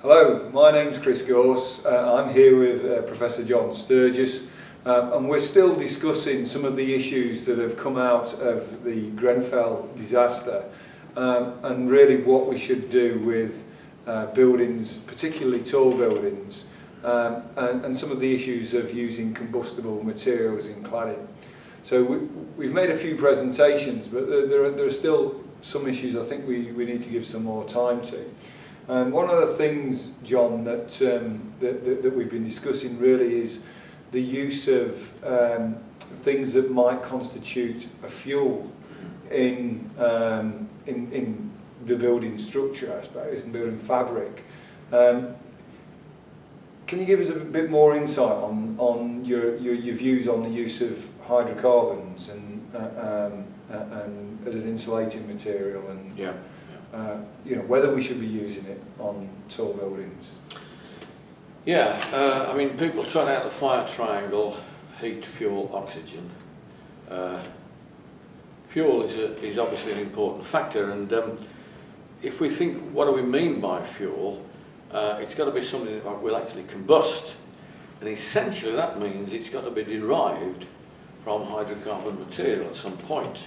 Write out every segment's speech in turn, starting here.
Hello, my name's Chris Gorse. I'm here with Professor John Sturges, and we're still discussing some of the issues that have come out of the Grenfell disaster, and really what we should do with buildings, particularly tall buildings, and some of the issues of using combustible materials in cladding. So we've made a few presentations, but there are still some issues I think we need to give some more time to. One of the things, John, that we've been discussing really is the use of things that might constitute a fuel in the building structure, I suppose, and building fabric. Can you give us a bit more insight on your views on the use of hydrocarbons and as an insulating material, and you know, whether we should be using it on tall buildings? I mean, people trot out the fire triangle: heat, fuel, oxygen. Fuel is obviously an important factor, and if we think, what do we mean by fuel? It's got to be something that will actually combust, and essentially that means it's got to be derived from hydrocarbon material at some point.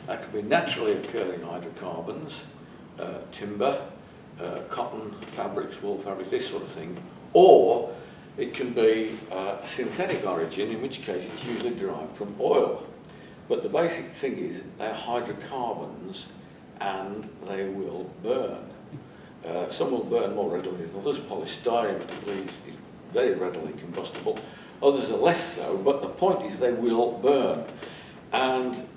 That could be naturally occurring hydrocarbons, timber, cotton fabrics, wool fabrics, this sort of thing, or it can be synthetic origin, in which case it's usually derived from oil. But the basic thing is they're hydrocarbons and they will burn. Some will burn more readily than others. Polystyrene particularly is very readily combustible. Others are less so, but the point is they will burn. And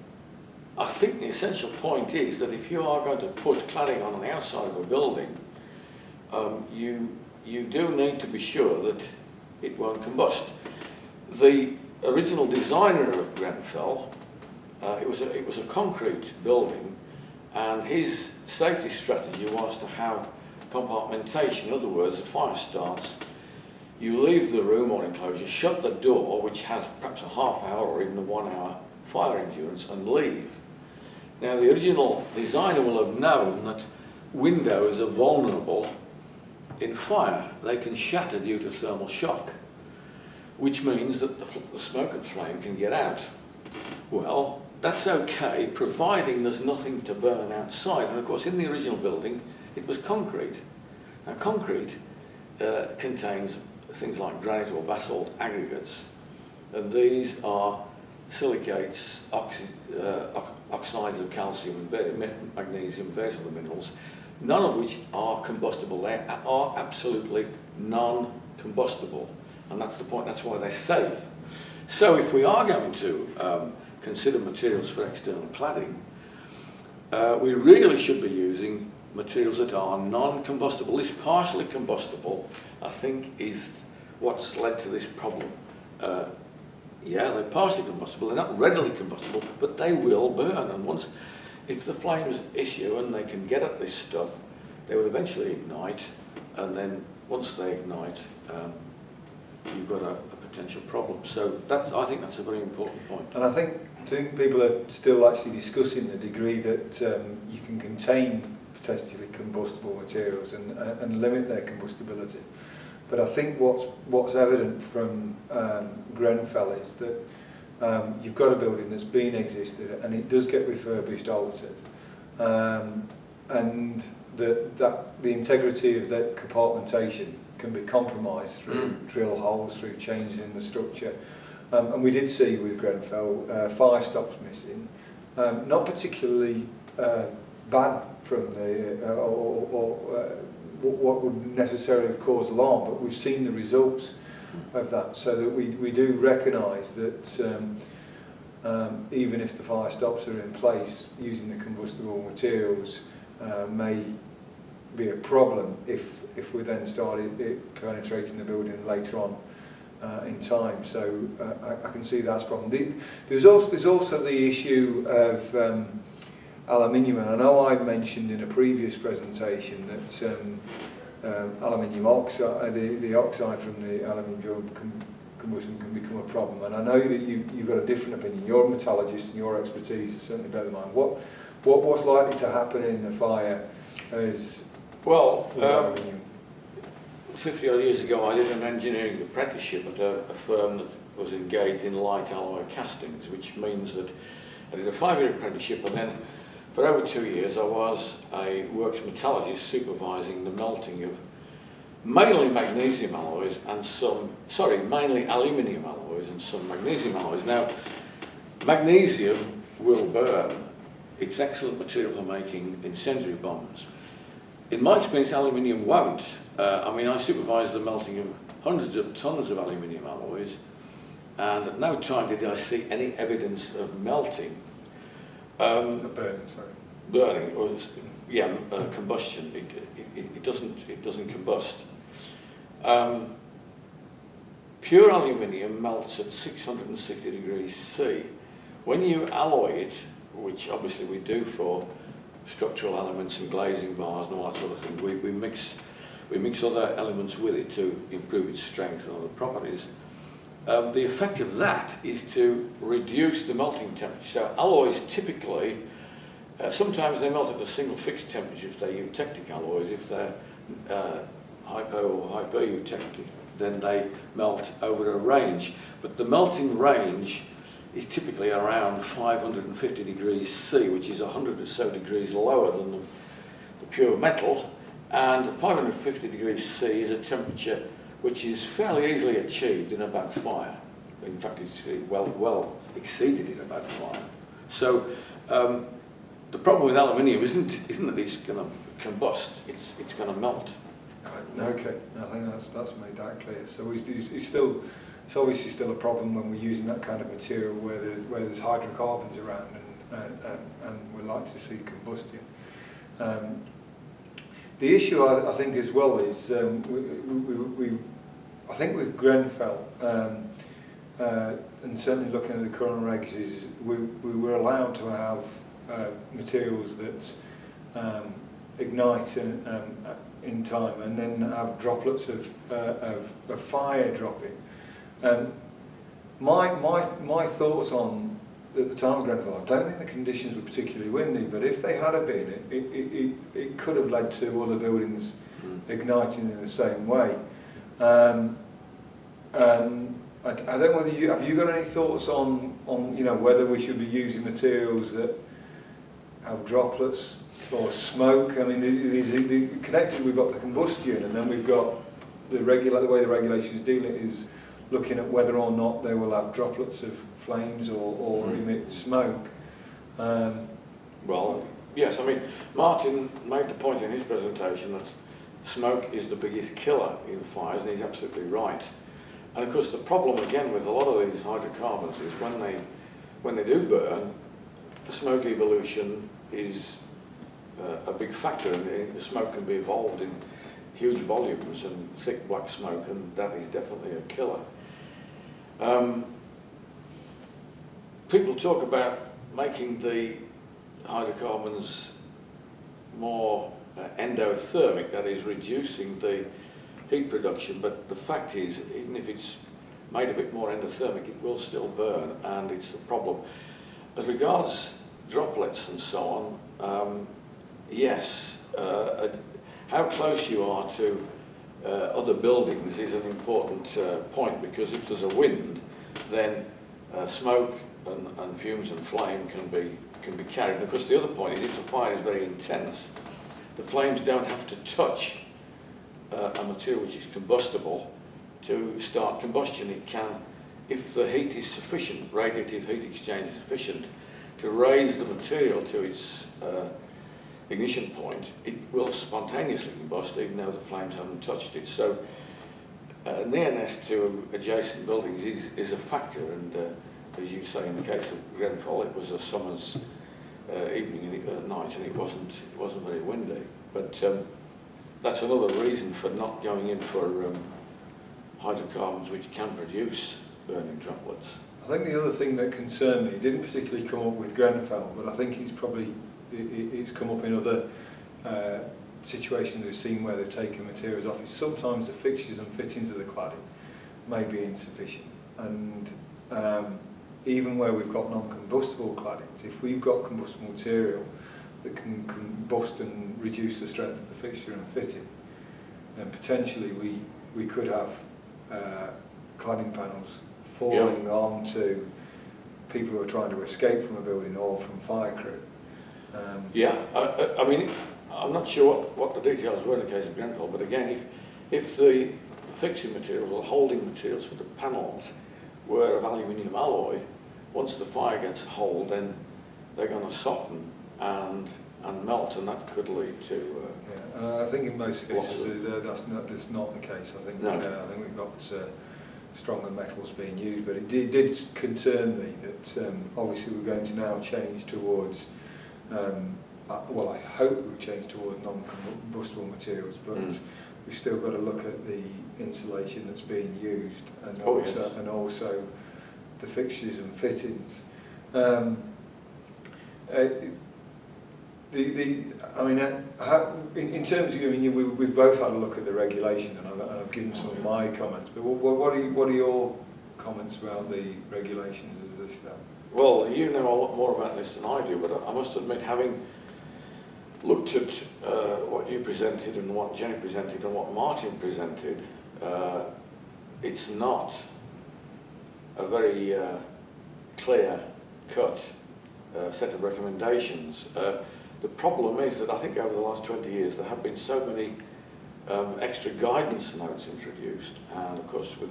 I think the essential point is that if you are going to put cladding on the outside of a building, you do need to be sure that it won't combust. The original designer of Grenfell, it was a concrete building, and his safety strategy was to have compartmentation. In other words, the fire starts, you leave the room or enclosure, shut the door, which has perhaps a half-hour or even a 1 hour fire endurance, and leave. Now, the original designer will have known that windows are vulnerable in fire. They can shatter due to thermal shock, which means that the smoke and flame can get out. Well, that's okay, providing there's nothing to burn outside. And of course, in the original building, it was concrete. Now, concrete contains things like granite or basalt aggregates, and these are silicates, oxides of calcium, magnesium, various other minerals, none of which are combustible. They are absolutely non-combustible, and that's the point. That's why they're safe. So if we are going to consider materials for external cladding, we really should be using materials that are non-combustible. This partially combustible, I think, is what's led to this problem. They're partially combustible, they're not readily combustible, but they will burn, and if the flames issue and they can get at this stuff, they will eventually ignite, and then once they ignite, you've got a potential problem. So I think that's a very important point. And I think people are still actually discussing the degree that you can contain potentially combustible materials and limit their combustibility. But I think what's evident from Grenfell is that you've got a building that's been existed and it does get refurbished, altered, and the integrity of that compartmentation can be compromised through drill holes, through changes in the structure. And we did see with Grenfell fire stops missing, not particularly bad from the what would necessarily have caused alarm, but we've seen the results of that, so that we do recognise that even if the fire stops are in place, using the combustible materials may be a problem if we then started penetrating the building later on in time. So I can see that's a problem. There's also the issue of aluminium, and I know I mentioned in a previous presentation that aluminium oxide, the oxide from the aluminium combustion can become a problem. And I know that you've got a different opinion. You're a metallurgist and your expertise is certainly better than mine. What's likely to happen in the fire is well, 50 odd years ago, I did an engineering apprenticeship at a firm that was engaged in light alloy castings, which means that I did a 5-year apprenticeship, and then for over 2 years I was a works metallurgist supervising the melting of mainly magnesium alloys and mainly aluminium alloys and some magnesium alloys. Now, magnesium will burn. It's excellent material for making incendiary bombs. In my experience, aluminium won't. I supervised the melting of hundreds of tons of aluminium alloys, and at no time did I see any evidence of melting. Burning, sorry. Burning, or combustion. It doesn't combust. Pure aluminium melts at 660 degrees C. When you alloy it, which obviously we do for structural elements and glazing bars and all that sort of thing, we mix other elements with it to improve its strength and other properties. The effect of that is to reduce the melting temperature. So alloys typically, sometimes they melt at a single fixed temperature if they're eutectic alloys. If they're hypo or hyper-eutectic, then they melt over a range. But the melting range is typically around 550 degrees C, which is 100 or so degrees lower than the pure metal. And 550 degrees C is a temperature which is fairly easily achieved in a backfire. In fact, it's well exceeded in a backfire. So the problem with aluminium isn't that it's going to combust; it's going to melt. Okay, I think that's made that clear. So it's obviously still a problem when we're using that kind of material where there's hydrocarbons around and we're likely to see combustion. The issue I think as well is I think with Grenfell and certainly looking at the current regs is we were allowed to have materials that ignite in time and then have droplets of fire dropping. My thoughts on at the time of Grenfell, I don't think the conditions were particularly windy, but if they had been, it could have led to other buildings igniting in the same way. I don't know whether have you got any thoughts on whether we should be using materials that have droplets or smoke. I mean, connected we've got the combustion, and then we've got the way the regulations deal it is looking at whether or not they will have droplets of flames or emit smoke. Well, yes, I mean, Martin made the point in his presentation that smoke is the biggest killer in fires, and he's absolutely right. And of course the problem again with a lot of these hydrocarbons is when they do burn, the smoke evolution is a big factor, and the smoke can be evolved in huge volumes and thick black smoke, and that is definitely a killer. People talk about making the hydrocarbons more endothermic, that is reducing the heat production, but the fact is, even if it's made a bit more endothermic, it will still burn, and it's a problem. As regards droplets and so on, yes, how close you are to other buildings is an important point, because if there's a wind, then smoke and fumes and flame can be carried. And of course the other point is, if the fire is very intense, the flames don't have to touch a material which is combustible to start combustion. It can, if the heat is sufficient, radiative heat exchange is sufficient to raise the material to its ignition point, it will spontaneously combust even though the flames haven't touched it. So nearness to adjacent buildings is a factor, and as you say, in the case of Grenfell, it was a summer's evening and night, and it wasn't very windy. But that's another reason for not going in for hydrocarbons which can produce burning droplets. I think the other thing that concerned me, it didn't particularly come up with Grenfell, but I think it's come up in other situations we've seen where they've taken materials off, is sometimes the fixtures and fittings of the cladding may be insufficient. And even where we've got non-combustible claddings, if we've got combustible material that can combust and reduce the strength of the fixture and fitting, then potentially we could have cladding panels falling onto people who are trying to escape from a building or from fire crew. I mean, I'm not sure what the details were in the case of Grenfell, but again, if the fixing materials or holding materials for the panels were of aluminium alloy, once the fire gets hold, then they're going to soften and melt, and that could lead to. I think in most cases that's not the case. I think I think we've got stronger metals being used, but it did concern me that obviously we're going to now change towards. Well, I hope we'll change towards non-combustible materials, but we've still got to look at the insulation that's being used, and also the fixtures and fittings. In terms of, we've both had a look at the regulation, and I've given some of my comments. But what are your comments about the regulations as they stand? Well, you know a lot more about this than I do, but I must admit, having looked at what you presented and what Jenny presented and what Martin presented, it's not a very clear-cut set of recommendations. The problem is that I think over the last 20 years there have been so many extra guidance notes introduced, and of course with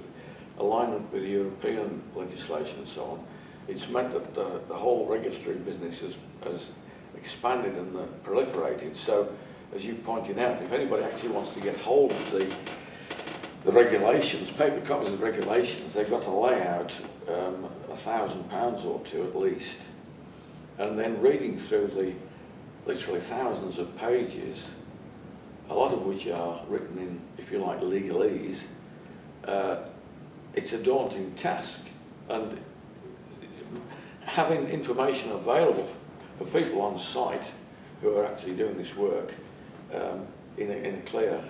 alignment with European legislation and so on, it's meant that the whole regulatory business has expanded and proliferated. So, as you pointed out, if anybody actually wants to get hold of the regulations, paper copies of the regulations, they've got to lay out £1,000 or two at least, and then reading through the literally thousands of pages, a lot of which are written in, if you like, legalese, it's a daunting task. And having information available for people on site who are actually doing this work in a clear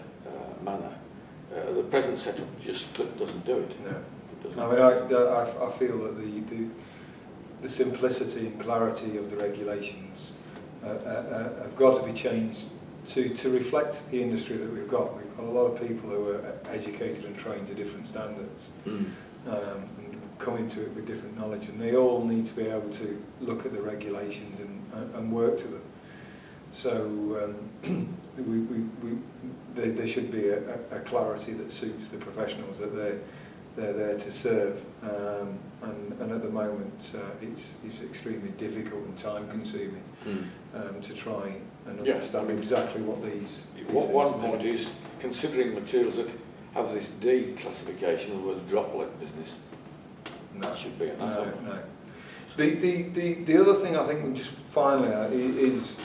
manner, the present setup just doesn't do it. No. I feel that the simplicity and clarity of the regulations have got to be changed to reflect the industry that we've got. We've got a lot of people who are educated and trained to different standards, and come into it with different knowledge, and they all need to be able to look at the regulations and work to them. So there should be a clarity that suits the professionals that they're there to serve, and at the moment it's extremely difficult and time consuming to try and understand exactly what these one point is considering materials that have this D classification with droplet business. That should be enough. No. The other thing I think just finally is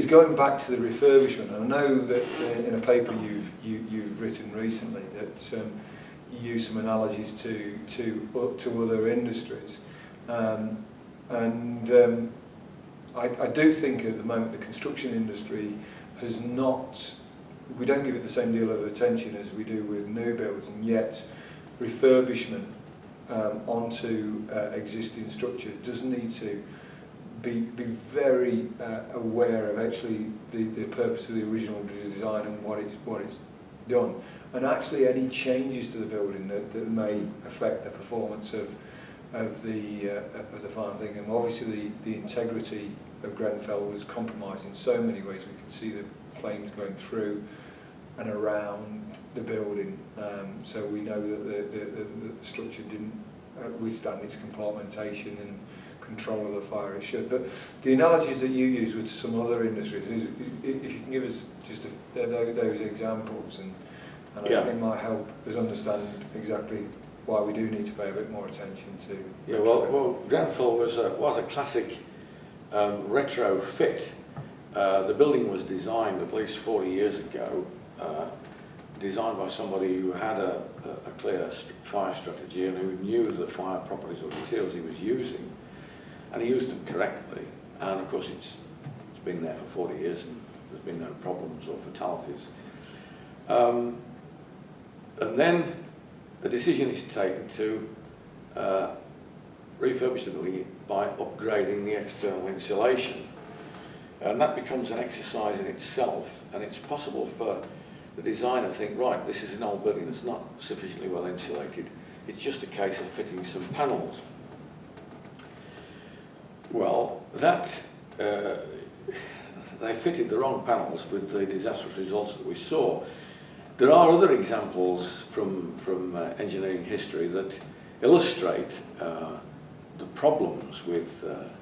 going back to the refurbishment. I know that in a paper you've written recently that you use some analogies to other industries, and I do think at the moment the construction industry has not. We don't give it the same deal of attention as we do with new builds, and yet refurbishment onto existing structures does need to be very aware of actually the purpose of the original design and what it's done, and actually any changes to the building that may affect the performance of the final thing. And obviously the integrity of Grenfell was compromised in so many ways. We could see the flames going through and around the building, so we know that the structure didn't withstand its compartmentation and control of the fire it should. But the analogies that you use with some other industries, if you can give us just those examples, and I think it might help us understand exactly why we do need to pay a bit more attention to. Yeah, well, Grenfell was a classic retrofit. The building was designed at least 40 years ago, designed by somebody who had a clear fire strategy and who knew the fire properties of the materials he was using, and he used them correctly. And of course it's been there for 40 years and there's been no problems or fatalities. And then the decision is taken to refurbish the building by upgrading the external insulation. And that becomes an exercise in itself, and it's possible for the designer think, right, this is an old building that's not sufficiently well insulated. It's just a case of fitting some panels. Well, they fitted the wrong panels with the disastrous results that we saw. There are other examples from engineering history that illustrate the problems with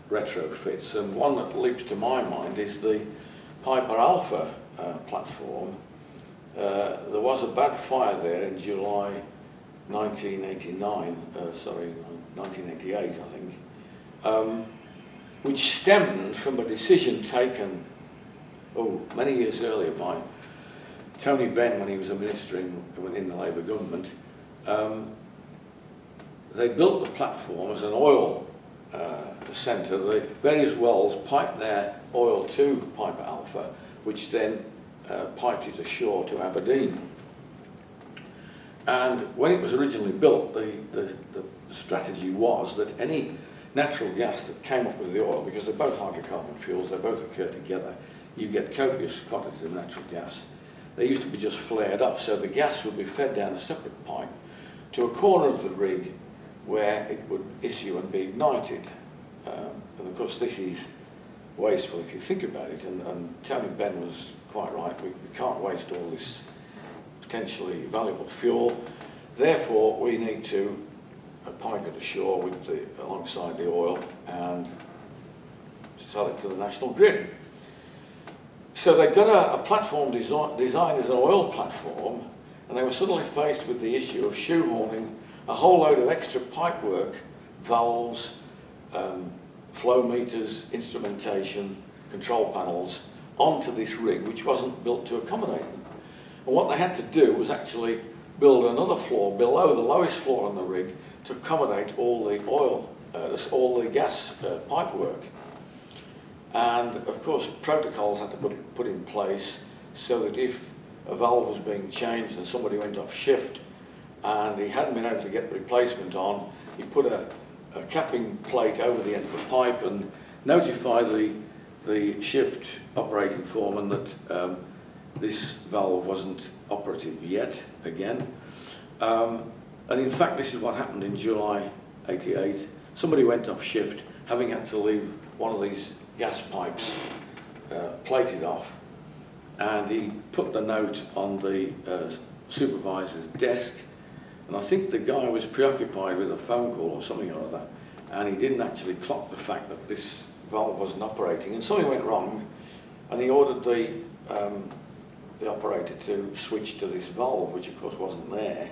retrofits, and one that leaps to my mind is the Piper Alpha platform. There was a bad fire there in July 1988, I think, which stemmed from a decision taken many years earlier by Tony Benn when he was a minister in the Labour government. They built the platform as an oil centre. The various wells piped their oil to Piper Alpha, which then piped it ashore to Aberdeen. And when it was originally built, the strategy was that any natural gas that came up with the oil, because they're both hydrocarbon fuels, they both occur together, you get copious quantities of natural gas. They used to be just flared up, so the gas would be fed down a separate pipe to a corner of the rig where it would issue and be ignited. And of course this is wasteful if you think about it, and Tony Benn was quite right. We can't waste all this potentially valuable fuel. Therefore we need to pipe it ashore alongside the oil and sell it to the national grid. So they'd got a platform designed as an oil platform, and they were suddenly faced with the issue of shoehorning a whole load of extra pipework, valves, flow meters, instrumentation, control panels onto this rig, which wasn't built to accommodate them. And what they had to do was actually build another floor below the lowest floor on the rig to accommodate all the oil, all the gas pipework. And of course protocols had to be put in place so that if a valve was being changed and somebody went off shift and he hadn't been able to get the replacement on, he put a capping plate over the end of the pipe and notify the shift operating foreman that this valve wasn't operative yet again. And in fact this is what happened in July 88. Somebody went off shift having had to leave one of these gas pipes plated off, and he put the note on the supervisor's desk, and I think the guy was preoccupied with a phone call or something or other, and he didn't actually clock the fact that this valve wasn't operating, and something went wrong, and he ordered the operator to switch to this valve, which of course wasn't there.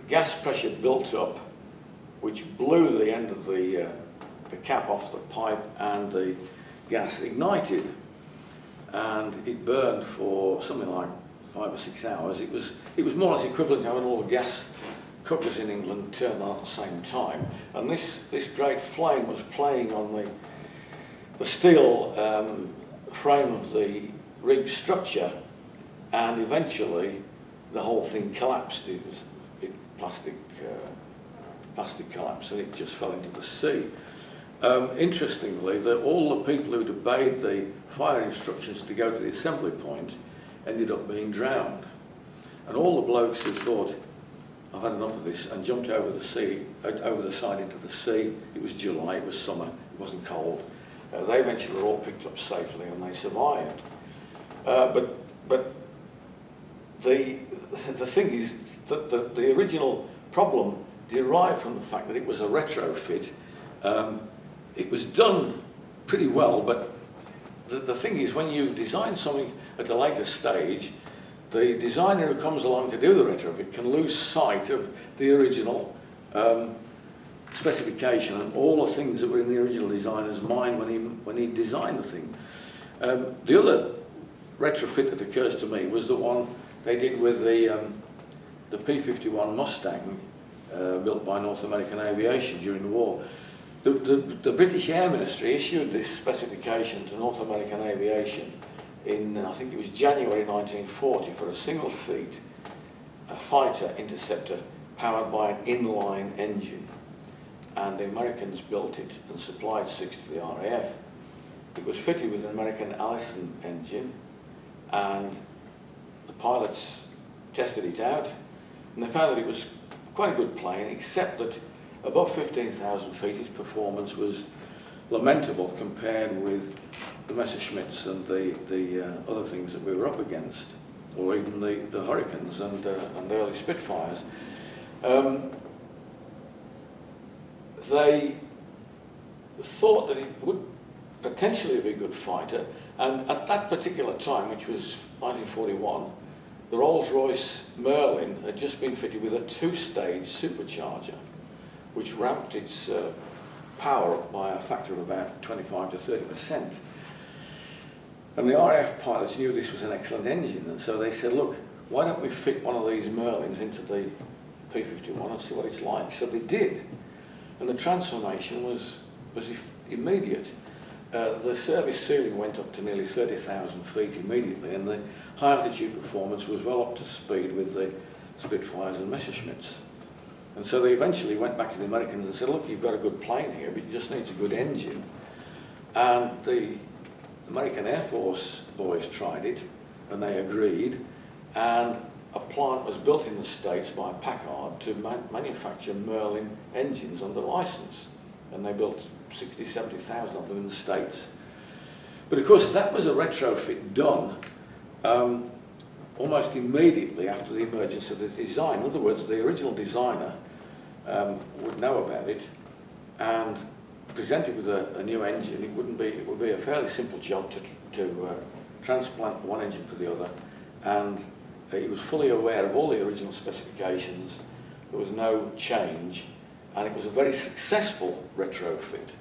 Gas pressure built up, which blew the end of the cap off the pipe, and the gas ignited, and it burned for something like 5 or 6 hours. It was more or less equivalent to having all the gas cookers in England turn on at the same time, and this great flame was playing on the steel frame of the rig structure, and eventually the whole thing collapsed. It was plastic collapse, and it just fell into the sea. Interestingly, all the people who'd obeyed the fire instructions to go to the assembly point ended up being drowned. And all the blokes who thought, I've had enough of this, and jumped over the side into the sea. It was July, it was summer, it wasn't cold. They eventually were all picked up safely and they survived. But the thing is that the original problem derived from the fact that it was a retrofit. It was done pretty well, but the thing is, when you design something at a later stage, the designer who comes along to do the retrofit can lose sight of the original specification and all the things that were in the original designer's mind when he designed the thing. The other retrofit that occurs to me was the one they did with the P-51 Mustang built by North American Aviation during the war. The British Air Ministry issued this specification to North American Aviation in, I think it was January 1940, for a single-seat fighter interceptor powered by an inline engine. And the Americans built it and supplied 6 to the RAF. It was fitted with an American Allison engine, and the pilots tested it out, and they found that it was quite a good plane, except that above 15,000 feet its performance was lamentable compared with the Messerschmitts and the other things that we were up against, or even the Hurricanes and the early Spitfires. They thought that it would potentially be a good fighter, and at that particular time, which was 1941, the Rolls-Royce Merlin had just been fitted with a two-stage supercharger, which ramped its power up by a factor of about 25 to 30%. And the RAF pilots knew this was an excellent engine, and so they said, look, why don't we fit one of these Merlins into the P-51 and see what it's like? So they did, and the transformation was immediate. The service ceiling went up to nearly 30,000 feet immediately, and the high altitude performance was well up to speed with the Spitfires and Messerschmitts. And so they eventually went back to the Americans and said, look, you've got a good plane here, but it just needs a good engine. And the American Air Force boys tried it, and they agreed, and a plant was built in the States by Packard to manufacture Merlin engines under license, and they built 60, 70,000 of them in the States. But of course that was a retrofit done almost immediately after the emergence of the design. In other words, the original designer would know about it, and presented with a new engine, it would be a fairly simple job to transplant one engine to the other, and he was fully aware of all the original specifications. There was no change, and it was a very successful retrofit.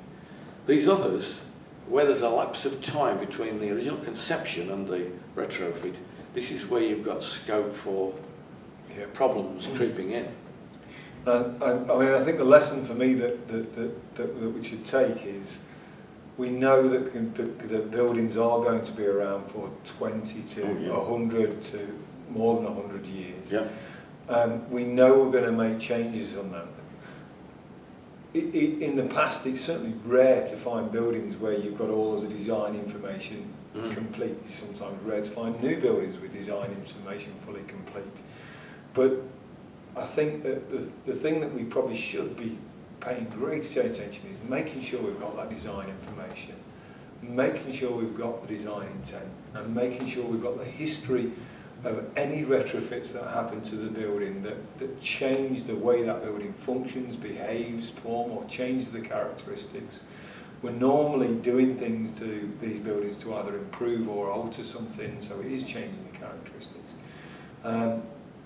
These others, where there's a lapse of time between the original conception and the retrofit, this is where you've got scope for problems creeping in. I mean, I think the lesson for me that we should take is we know that buildings are going to be around for 20 to 100 to more than 100 years. Yeah. We know we're going to make changes on that. In the past, it's certainly rare to find buildings where you've got all of the design information complete. It's sometimes rare to find new buildings with design information fully complete. But I think that the thing that we probably should be paying great attention is making sure we've got that design information, making sure we've got the design intent, and making sure we've got the history of any retrofits that happen to the building that change the way that building functions, behaves, form, or changes the characteristics. We're normally doing things to these buildings to either improve or alter something, so it is changing the characteristics.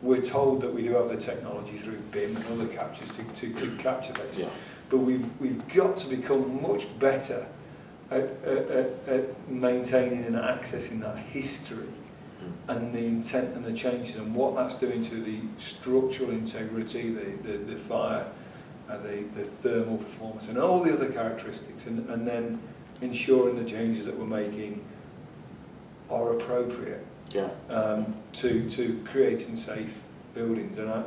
We're told that we do have the technology through BIM and other captures to capture this, but we've got to become much better at maintaining and accessing that history and the intent and the changes and what that's doing to the structural integrity, the fire, the thermal performance and all the other characteristics, and then ensuring the changes that we're making are appropriate to creating safe buildings. And I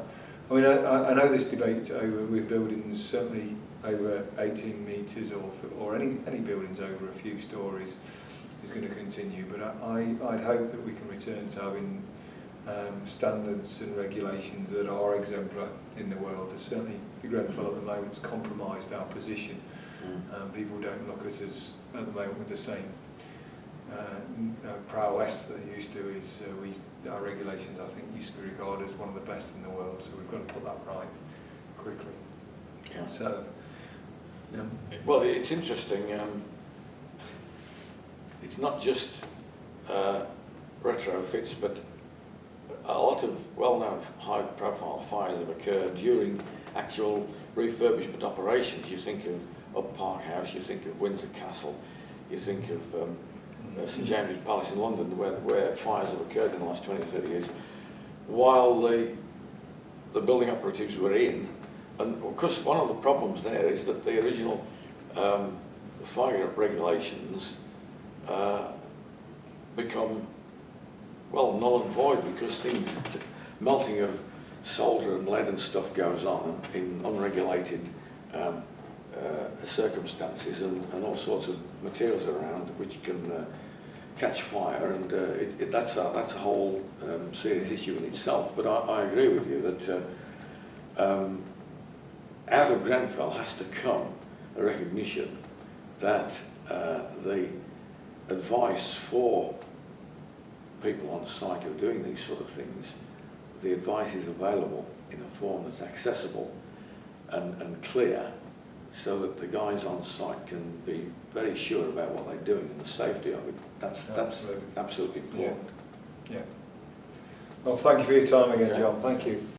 mean, I know this debate with buildings certainly over 18 metres or any buildings over a few stories is going to continue, but I'd hope that we can return to having standards and regulations that are exemplar in the world. There's certainly the Grenfell at the moment has compromised our position. People don't look at us at the moment with the same prowess that they used to. Our regulations, I think, used to be regarded as one of the best in the world, so we've got to put that right quickly. So, well, it's interesting. It's not just retrofits, but a lot of well-known high-profile fires have occurred during actual refurbishment operations. You think of Up Park House, you think of Windsor Castle, you think of St James's Palace in London, where fires have occurred in the last 20 or 30 years, while the building operatives were in. And of course, one of the problems there is that the original fire regulations become, well, null and void because melting of solder and lead and stuff goes on in unregulated circumstances, and all sorts of materials around which can catch fire, and that's a whole serious issue in itself. But I agree with you that out of Grenfell has to come a recognition that the advice for people on site who are doing these sort of things, the advice is available in a form that's accessible and clear, so that the guys on site can be very sure about what they're doing and the safety of it. That's absolutely important. Yeah. Well, thank you for your time again, John. Thank you.